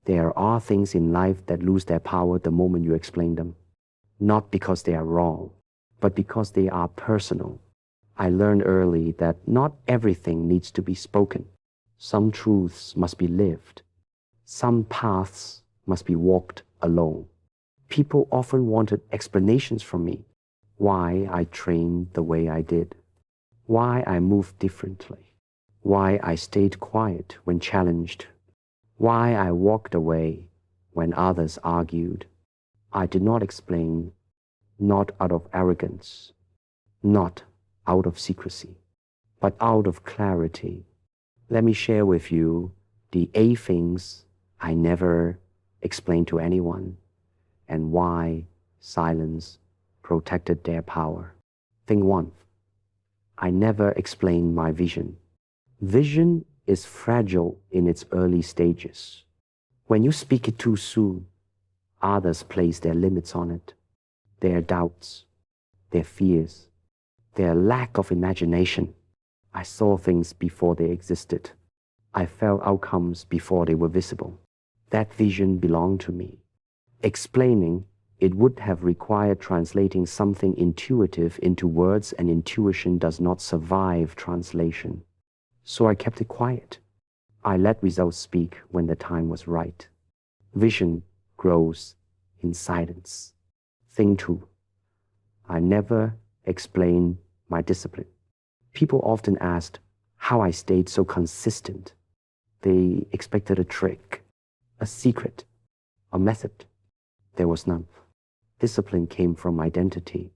There are things in life that lose their power the moment you explain them, not because they are wrong, but because they are personal. I learned early that not everything needs to be spoken. Some truths must be lived. Some paths must be walked alone. People often wanted explanations from me, why I trained the way I did, why I moved differently, why I stayed quiet when challenged, why I walked away when others argued. I did not explain, not out of arrogance, not out of secrecy, but out of clarity. Let me share with you the 8 things I never explained to anyone and why silence protected their power. Thing 1, I never explained my vision. Vision is fragile in its early stages. When you speak it too soon, others place their limits on it, their doubts, their fears, their lack of imagination. I saw things before they existed. I felt outcomes before they were visible. That vision belonged to me. Explaining it would have required translating something intuitive into words, and intuition does not survive translation. So I kept it quiet. I let results speak when the time was right. Vision grows in silence. Thing 2, I never explained my discipline. People often asked how I stayed so consistent. They expected a trick, a secret, a method. There was none. Discipline came from identity.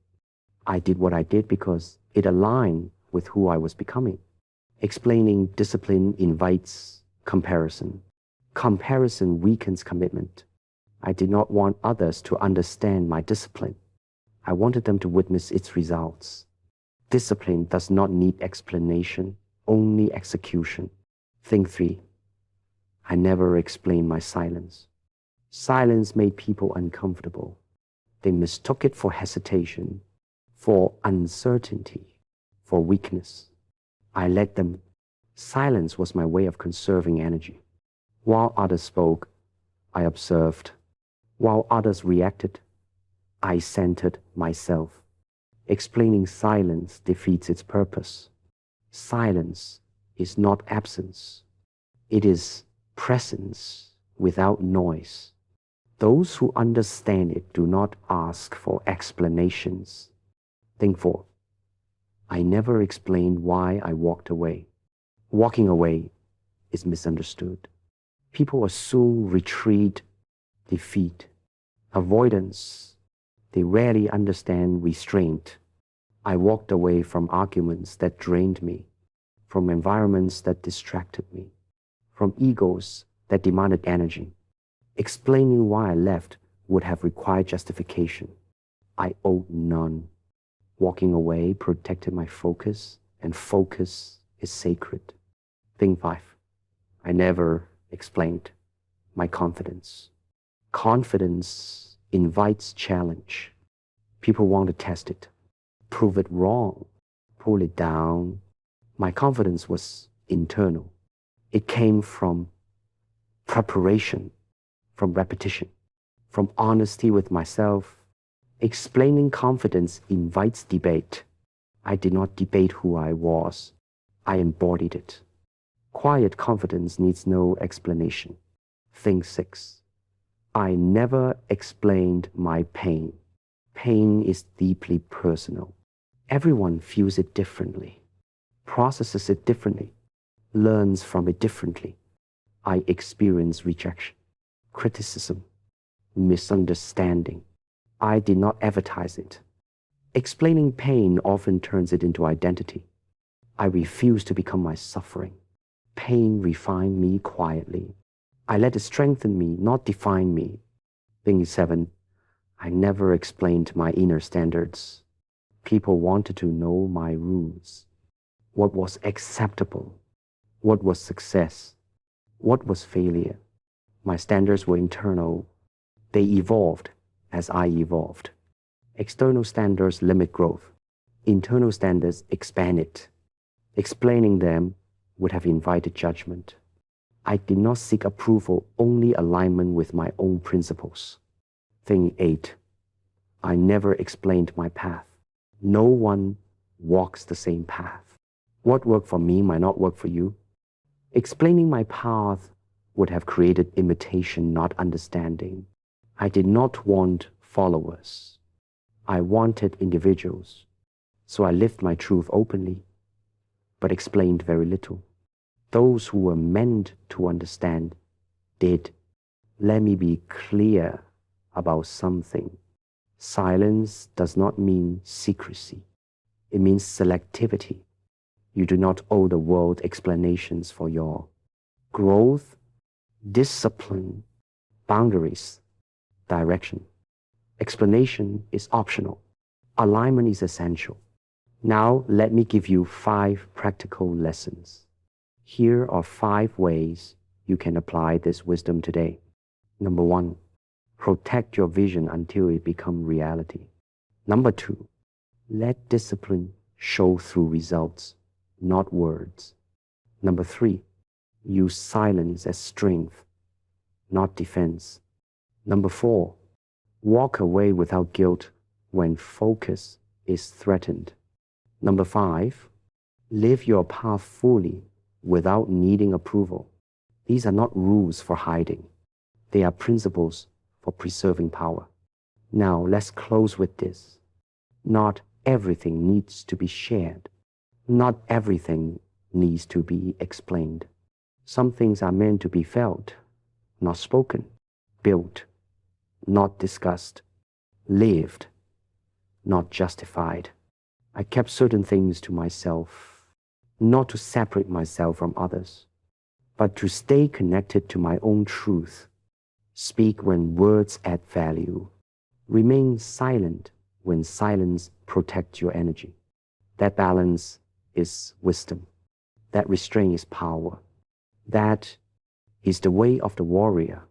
I did what I did because it aligned with who I was becoming. Explaining discipline invites comparison. Comparison weakens commitment. I did not want others to understand my discipline. I wanted them to witness its results. Discipline does not need explanation, only execution. Thing 3, I never explained my silence. Silence made people uncomfortable. They mistook it for hesitation, for uncertainty, for weakness. I let them. Silence was my way of conserving energy. While others spoke, I observed. While others reacted, I centered myself. Explaining silence defeats its purpose. Silence is not absence. It is presence without noise. Those who understand it do not ask for explanations. Thing 4, I never explained why I walked away. Walking away is misunderstood. People assume retreat, defeat, avoidance. They rarely understand restraint. I walked away from arguments that drained me, from environments that distracted me, from egos that demanded energy. Explaining why I left would have required justification. I owed none. Walking away protected my focus, and focus is sacred. Thing 5, I never explained my confidence. Confidence invites challenge. People want to test it, prove it wrong, pull it down. My confidence was internal. It came from preparation, from repetition, from honesty with myself. Explaining confidence invites debate. I did not debate who I was. I embodied it. Quiet confidence needs no explanation. Thing 6, I never explained my pain. Pain is deeply personal. Everyone feels it differently, processes it differently, learns from it differently. I experienced rejection, criticism, misunderstanding. I did not advertise it. Explaining pain often turns it into identity. I refused to become my suffering. Pain refined me quietly. I let it strengthen me, not define me. Thing 7, I never explained my inner standards. People wanted to know my rules. What was acceptable? What was success? What was failure? My standards were internal. They evolved as I evolved. External standards limit growth. Internal standards expand it. Explaining them would have invited judgment. I did not seek approval, only alignment with my own principles. Thing 8. I never explained my path. No one walks the same path. What worked for me might not work for you. Explaining my path would have created imitation, not understanding. I did not want followers. I wanted individuals. So I lived my truth openly, but explained very little. Those who were meant to understand did. Let me be clear about something. Silence does not mean secrecy. It means selectivity. You do not owe the world explanations for your growth, discipline, boundaries, direction. Explanation is optional. Alignment is essential. Now, let me give you 5 practical lessons. Here are 5 ways you can apply this wisdom today. Number 1, protect your vision until it becomes reality. Number 2, let discipline show through results, not words. Number 3, use silence as strength, not defense. Number 4, walk away without guilt when focus is threatened. Number 5, live your path fully without needing approval. These are not rules for hiding. They are principles for preserving power. Now, let's close with this. Not everything needs to be shared. Not everything needs to be explained. Some things are meant to be felt, not spoken, built, not discussed, lived, not justified. I kept certain things to myself, not to separate myself from others, but to stay connected to my own truth. Speak when words add value. Remain silent when silence protects your energy. That balance is wisdom. That restraint is power. That is the way of the warrior,